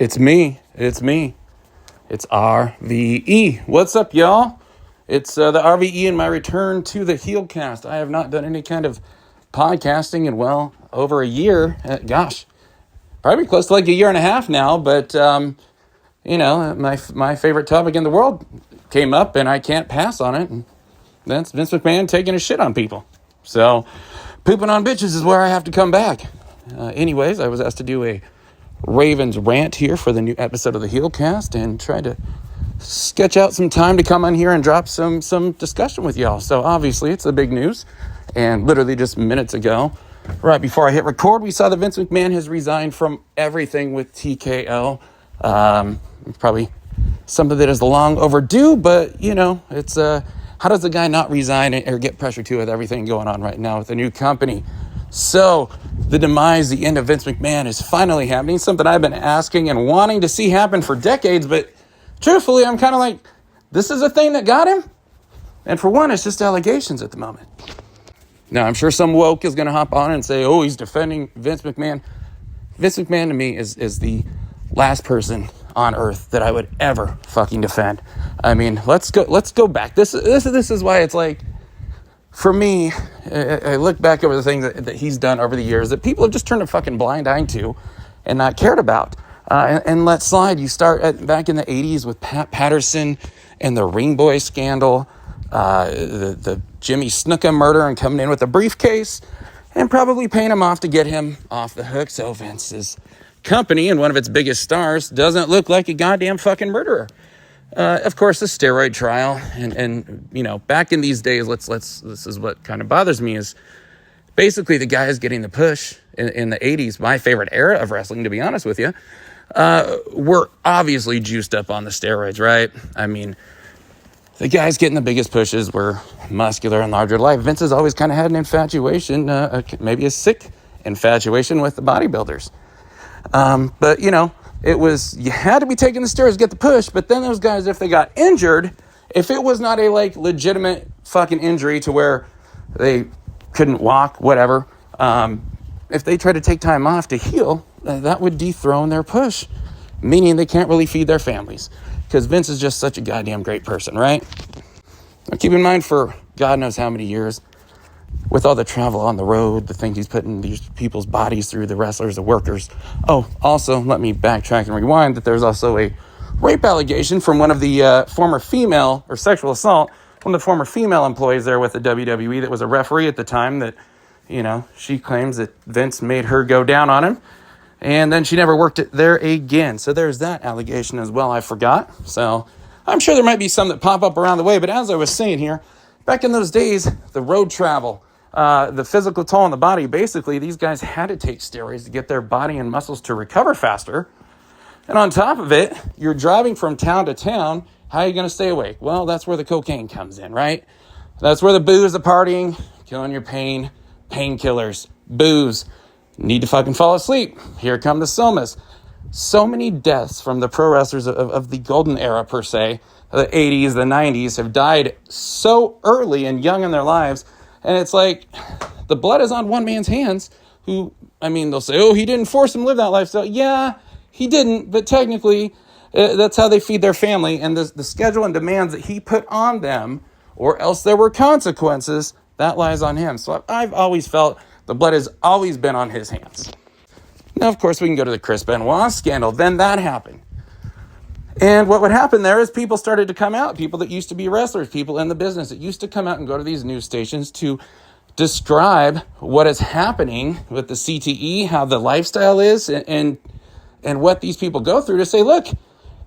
It's me. It's RVE. What's up, y'all? It's the RVE and my return to the Heelcast. I have not done any kind of podcasting in, over a year. Probably close to like a year and a half now. But, my favorite topic in the world came up, and I can't pass on it. And that's Vince McMahon taking a shit on people. So, pooping on bitches is where I have to come back. Anyways, I was asked to do a Ravens rant here for the new episode of the Heelcast and try to sketch out some time to come on here and drop some discussion with y'all. So obviously it's the big news, and literally just minutes ago, right before I hit record, we saw that Vince McMahon has resigned from everything with TKO. Probably something that is long overdue, but it's how does the guy not resign or get pressure to with everything going on right now with the new company? So the demise, the end of Vince McMahon is finally happening, something I've been asking and wanting to see happen for decades, but truthfully, I'm kind of like, this is a thing that got him? And for one, it's just allegations at the moment. Now, I'm sure some woke is going to hop on and say, oh, he's defending Vince McMahon. Vince McMahon to me is the last person on earth that I would ever fucking defend. I mean, let's go back. This is why it's like, for me, I look back over the things that he's done over the years that people have just turned a fucking blind eye to and not cared about. And let slide. You start back in the 80s with Pat Patterson and the Ring Boy scandal, the Jimmy Snuka murder and coming in with a briefcase and probably paying him off to get him off the hook. So Vince's company and one of its biggest stars doesn't look like a goddamn fucking murderer. Of course, the steroid trial, and back in these days, this is what kind of bothers me is basically the guys getting the push in the 80s, my favorite era of wrestling, to be honest with you, were obviously juiced up on the steroids, right? I mean, the guys getting the biggest pushes were muscular and larger life. Vince has always kind of had an infatuation, maybe a sick infatuation with the bodybuilders. But it was, you had to be taking the steroids to get the push, but then those guys, if they got injured, if it was not a legitimate fucking injury to where they couldn't walk, whatever, if they tried to take time off to heal, that would dethrone their push, meaning they can't really feed their families because Vince is just such a goddamn great person, right? Now keep in mind, for God knows how many years, with all the travel on the road, the things he's putting these people's bodies through, the wrestlers, the workers. Oh, also, let me backtrack and rewind that there's also a rape allegation from one of the former female, or sexual assault, one of the former female employees there with the WWE that was a referee at the time that, she claims that Vince made her go down on him. And then she never worked it there again. So there's that allegation as well, I forgot. So I'm sure there might be some that pop up around the way. But as I was saying here, back in those days, the road travel, the physical toll on the body, basically these guys had to take steroids to get their body and muscles to recover faster. And on top of it, you're driving from town to town. How are you going to stay awake? Well, that's where the cocaine comes in, right? That's where the booze, the partying, killing your pain, painkillers, booze. Need to fucking fall asleep. Here come the somas. So many deaths from the pro wrestlers of the golden era, per se, the 80s, the 90s, have died so early and young in their lives. And it's like, the blood is on one man's hands who, they'll say, oh, he didn't force him to live that lifestyle. Yeah, he didn't, but technically, that's how they feed their family. And the schedule and demands that he put on them, or else there were consequences, that lies on him. So I've always felt the blood has always been on his hands. Now, of course, we can go to the Chris Benoit scandal. Then that happened. And what would happen there is people started to come out, people that used to be wrestlers, people in the business that used to come out and go to these news stations to describe what is happening with the CTE, how the lifestyle is, and what these people go through, to say, look,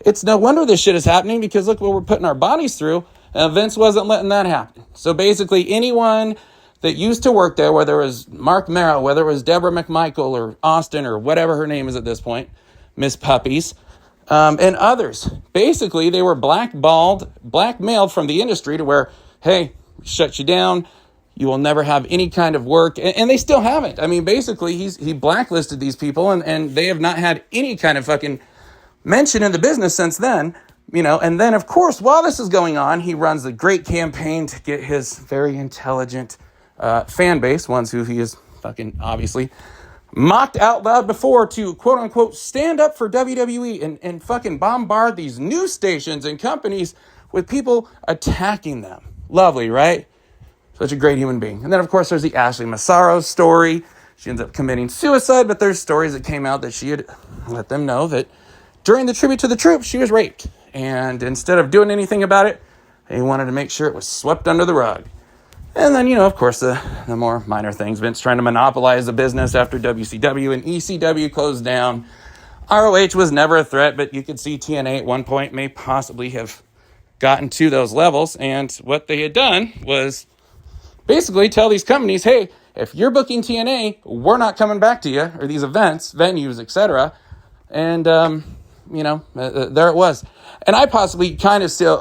it's no wonder this shit is happening because look what we're putting our bodies through. Vince wasn't letting that happen. So basically anyone that used to work there, whether it was Mark Merrow, whether it was Deborah McMichael or Austin or whatever her name is at this point, Miss Puppies, and others. Basically, they were blackmailed from the industry to where, hey, shut you down. You will never have any kind of work. And they still haven't. Basically, he blacklisted these people, and they have not had any kind of fucking mention in the business since then. And then, of course, while this is going on, he runs a great campaign to get his very intelligent fan base, ones who he is fucking obviously mocked out loud before to quote unquote stand up for WWE and fucking bombard these news stations and companies with people attacking them. Lovely, right? Such a great human being. And then, of course, there's the Ashley Massaro story. She ends up committing suicide, but there's stories that came out that she had let them know that during the tribute to the troops, she was raped. And instead of doing anything about it, they wanted to make sure it was swept under the rug. And then, of course, the more minor things. Vince trying to monopolize the business after WCW and ECW closed down. ROH was never a threat, but you could see TNA at one point may possibly have gotten to those levels. And what they had done was basically tell these companies, hey, if you're booking TNA, we're not coming back to you, or these events, venues, etc. And, there it was. And I possibly kind of still,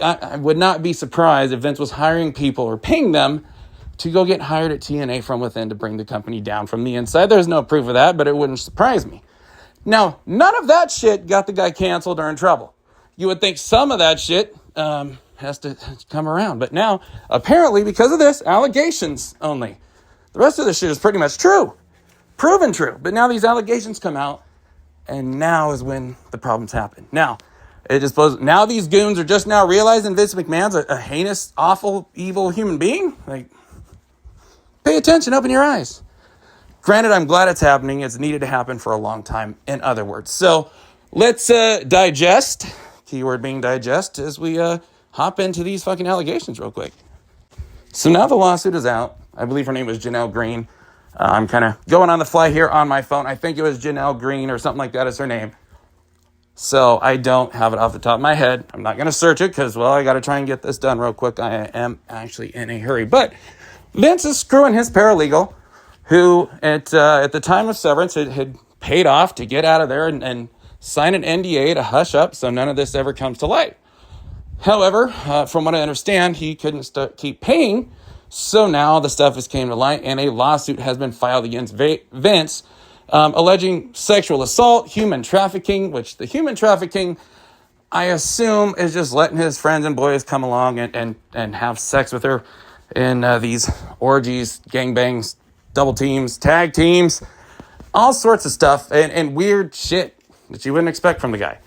I would not be surprised if Vince was hiring people or paying them to go get hired at TNA from within to bring the company down from the inside. There's no proof of that, but it wouldn't surprise me. Now, none of that shit got the guy canceled or in trouble. You would think some of that shit has to come around. But now, apparently, because of this, allegations only. The rest of the shit is pretty much true. Proven true. But now these allegations come out, and now is when the problems happen. Now, now these goons are just now realizing Vince McMahon's a heinous, awful, evil human being? Like, pay attention, open your eyes. Granted, I'm glad it's happening. It's needed to happen for a long time, in other words. So, let's digest, keyword being digest, as we hop into these fucking allegations real quick. So now the lawsuit is out. I believe her name was Janelle Green. I'm kind of going on the fly here on my phone. I think it was Janelle Green or something like that is her name. So I don't have it off the top of my head. I'm not going to search it because, I got to try and get this done real quick. I am actually in a hurry. But Vince is screwing his paralegal, who at the time of severance had paid off to get out of there and sign an NDA to hush up so none of this ever comes to light. However, from what I understand, he couldn't keep paying. So now the stuff has came to light and a lawsuit has been filed against Vince alleging sexual assault, human trafficking, which the human trafficking, I assume, is just letting his friends and boys come along and have sex with her in these orgies, gangbangs, double teams, tag teams, all sorts of stuff and weird shit that you wouldn't expect from the guy.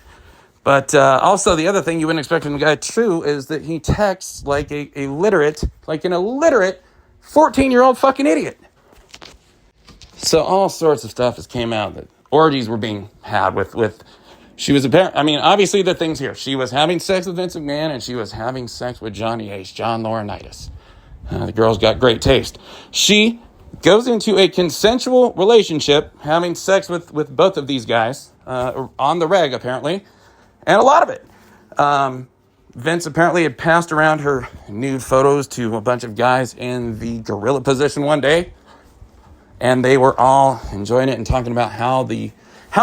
But also the other thing you wouldn't expect from the guy, too, is that he texts like an illiterate 14-year-old fucking idiot. So all sorts of stuff has came out that orgies were being had with she was obviously the things here. She was having sex with Vince McMahon and she was having sex with Johnny Ace, John Laurinaitis. The girl's got great taste. She goes into a consensual relationship, having sex with both of these guys on the reg, apparently. And a lot of it. Vince apparently had passed around her nude photos to a bunch of guys in the gorilla position one day. And they were all enjoying it and talking about how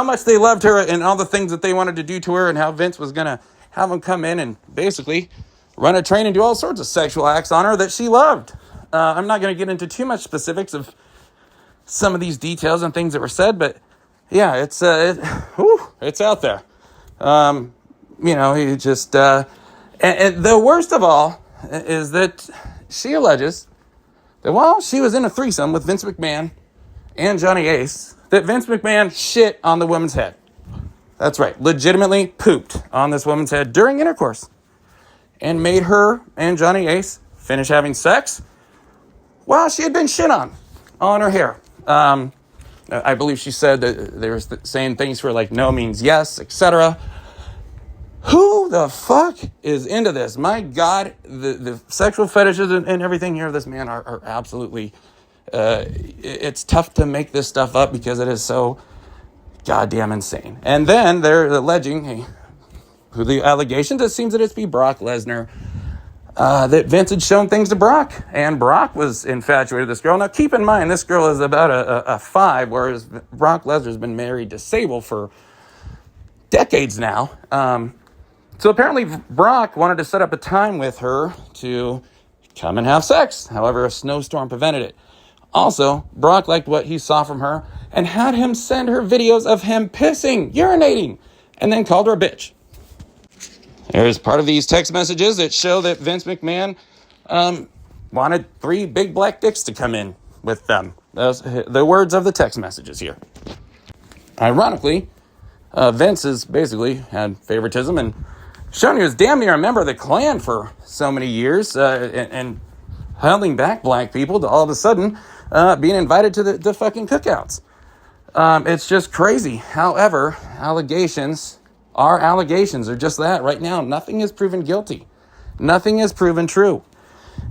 much they loved her and all the things that they wanted to do to her and how Vince was going to have them come in and basically run a train and do all sorts of sexual acts on her that she loved. I'm not going to get into too much specifics of some of these details and things that were said, but yeah, it's out there. He just, and the worst of all is that she alleges that while she was in a threesome with Vince McMahon and Johnny Ace, that Vince McMahon shit on the woman's head. That's right, legitimately pooped on this woman's head during intercourse and made her and Johnny Ace finish having sex while she had been shit on her hair. I believe she said that they were saying things for like no means yes, etc. Who the fuck is into this? My God, the sexual fetishes and everything here of this man are absolutely, it's tough to make this stuff up because it is so goddamn insane. And then they're alleging, who the allegations, it seems that it's be Brock Lesnar, that Vince had shown things to Brock, and Brock was infatuated with this girl. Now, keep in mind, this girl is about a 5, whereas Brock Lesnar's been married to Sable for decades now. So apparently Brock wanted to set up a time with her to come and have sex. However, a snowstorm prevented it. Also, Brock liked what he saw from her and had him send her videos of him pissing, urinating, and then called her a bitch. There's part of these text messages that show that Vince McMahon wanted 3 big black dicks to come in with them. The words of the text messages here. Ironically, Vince has basically had favoritism and shown he was damn near a member of the Klan for so many years, and holding back black people to all of a sudden being invited to the fucking cookouts. It's just crazy. However, allegations are just that. Right now, nothing is proven guilty. Nothing is proven true.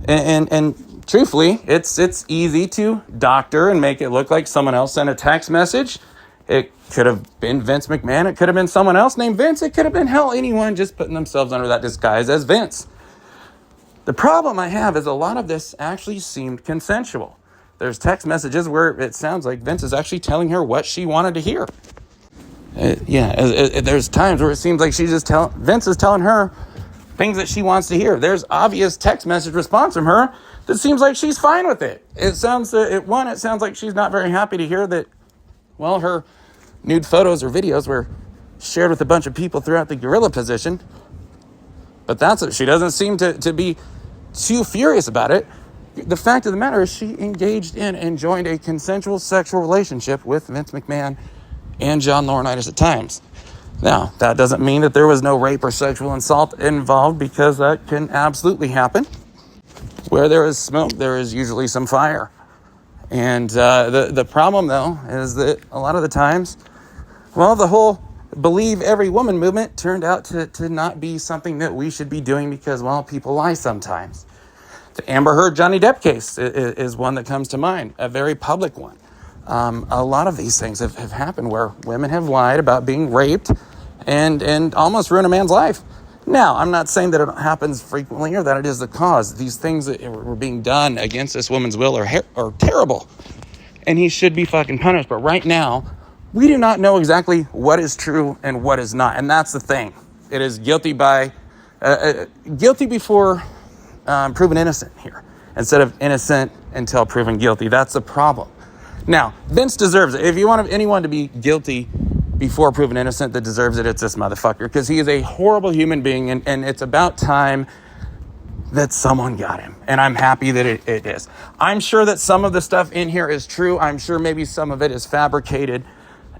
And truthfully, it's easy to doctor and make it look like someone else sent a text message. It could have been Vince McMahon. It could have been someone else named Vince. It could have been, hell, anyone just putting themselves under that disguise as Vince. The problem I have is a lot of this actually seemed consensual. There's text messages where it sounds like Vince is actually telling her what she wanted to hear. There's times where it seems like Vince is telling her things that she wants to hear. There's obvious text message response from her that seems like she's fine with it. It sounds like she's not very happy to hear that, well, her nude photos or videos were shared with a bunch of people throughout the gorilla position. But that's it. She doesn't seem to be too furious about it. The fact of the matter is she engaged in and joined a consensual sexual relationship with Vince McMahon and John Laurinaitis at times. Now, that doesn't mean that there was no rape or sexual assault involved, because that can absolutely happen. Where there is smoke, there is usually some fire. And the problem, though, is that a lot of the times, well, the whole believe every woman movement turned out to not be something that we should be doing because, well, people lie sometimes. The Amber Heard Johnny Depp case is one that comes to mind, a very public one. A lot of these things have happened where women have lied about being raped and almost ruin a man's life. Now, I'm not saying that it happens frequently or that it is the cause. These things that were being done against this woman's will are terrible, and he should be fucking punished. But right now, we do not know exactly what is true and what is not, and that's the thing. It is guilty before proven innocent here, instead of innocent until proven guilty. That's the problem. Now, Vince deserves it. If you want anyone to be guilty before proven innocent that deserves it, it's this motherfucker, because he is a horrible human being, and it's about time that someone got him, and I'm happy that it is. I'm sure that some of the stuff in here is true. I'm sure maybe some of it is fabricated,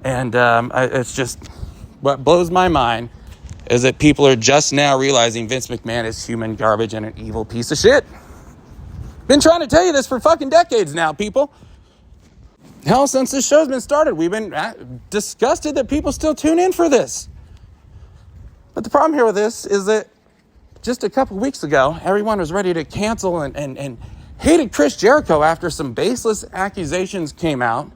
and it's just what blows my mind is that people are just now realizing Vince McMahon is human garbage and an evil piece of shit. Been trying to tell you this for fucking decades now, people. Hell, since this show's been started, we've been disgusted that people still tune in for this. But the problem here with this is that just a couple weeks ago, everyone was ready to cancel and hated Chris Jericho after some baseless accusations came out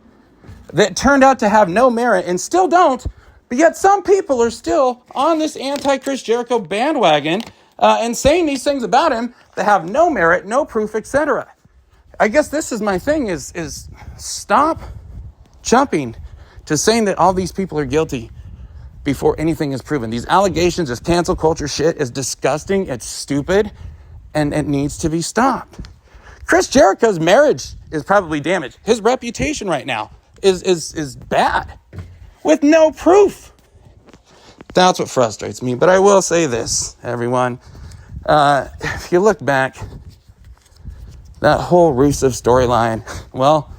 that turned out to have no merit and still don't. But yet some people are still on this anti-Chris Jericho bandwagon and saying these things about him that have no merit, no proof, etc. I guess this is my thing is stop jumping to saying that all these people are guilty before anything is proven. These allegations, this cancel culture shit is disgusting, it's stupid, and it needs to be stopped. Chris Jericho's marriage is probably damaged. His reputation right now is bad with no proof. That's what frustrates me. But I will say this, everyone. If you look back, that whole Rusev storyline, well,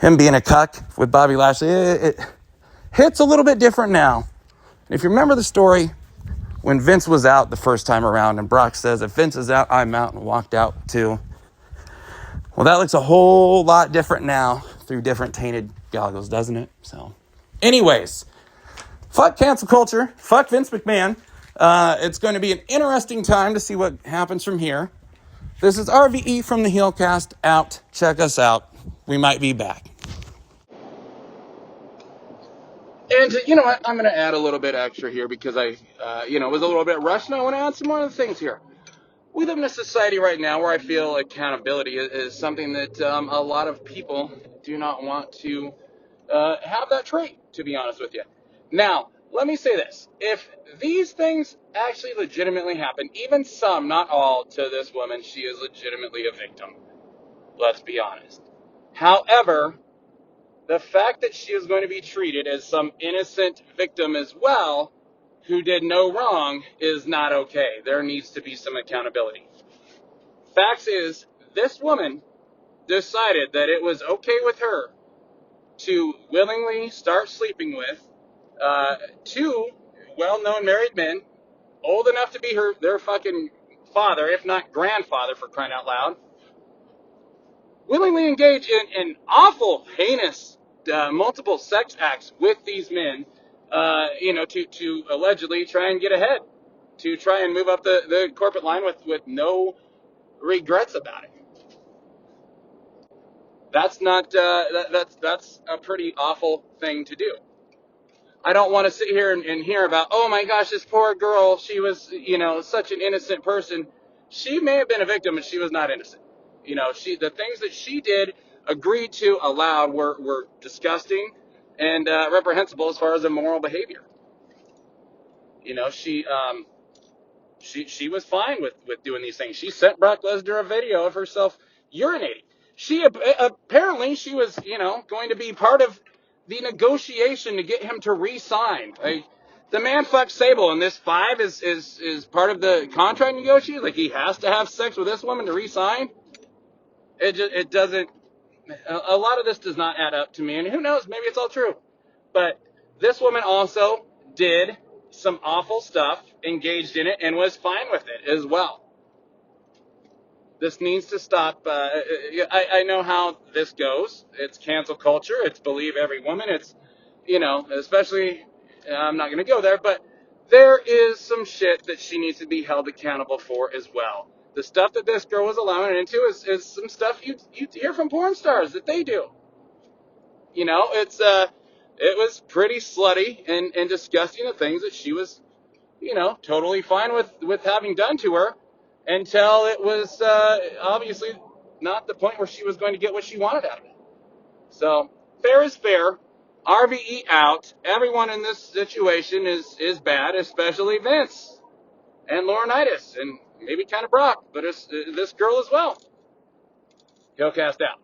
him being a cuck with Bobby Lashley, it hits a little bit different now. If you remember the story when Vince was out the first time around and Brock says, if Vince is out, I'm out, and walked out too. Well, that looks a whole lot different now through different tainted goggles, doesn't it? So, anyways, fuck cancel culture. Fuck Vince McMahon. It's going to be an interesting time to see what happens from here. This is RVE from the Heelcast out. Check us out. We might be back. And you know what? I'm going to add a little bit extra here because I was a little bit rushed, and I want to add some more other things here. We live in a society right now where I feel accountability is something that a lot of people do not want to have that trait, to be honest with you. Now, let me say this. If these things actually legitimately happen, even some, not all, to this woman, she is legitimately a victim. Let's be honest. However, the fact that she is going to be treated as some innocent victim as well, who did no wrong, is not okay. There needs to be some accountability. Facts is, this woman decided that it was okay with her to willingly start sleeping with two well-known married men, old enough to be their fucking father, if not grandfather, for crying out loud, willingly engage in awful, heinous, multiple sex acts with these men, to allegedly try and get ahead, to try and move up the corporate line with no regrets about it. That's not that's a pretty awful thing to do. I don't want to sit here and hear about, oh my gosh, this poor girl, she was, such an innocent person. She may have been a victim, but she was not innocent. The things that she did, agreed to, allowed, were disgusting and reprehensible as far as immoral behavior. She was fine with doing these things. She sent Brock Lesnar a video of herself urinating. Apparently she was, going to be part of the negotiation to get him to re-sign. Like, the man fucked Sable, and this 5 is part of the contract negotiation. Like, he has to have sex with this woman to re-sign. It doesn't. A lot of this does not add up to me, and who knows? Maybe it's all true. But this woman also did some awful stuff, engaged in it, and was fine with it as well. This needs to stop. I know how this goes. It's cancel culture. It's believe every woman. It's, especially, I'm not going to go there, but there is some shit that she needs to be held accountable for as well. The stuff that this girl was allowing into is some stuff you hear from porn stars that they do. It was pretty slutty and disgusting, the things that she was, totally fine with having done to her, until it was obviously not the point where she was going to get what she wanted out of it. So, fair is fair. RVE out. Everyone in this situation is bad, especially Vince and Laurinaitis, and maybe kind of Brock, but it's this girl as well. Hillcast out.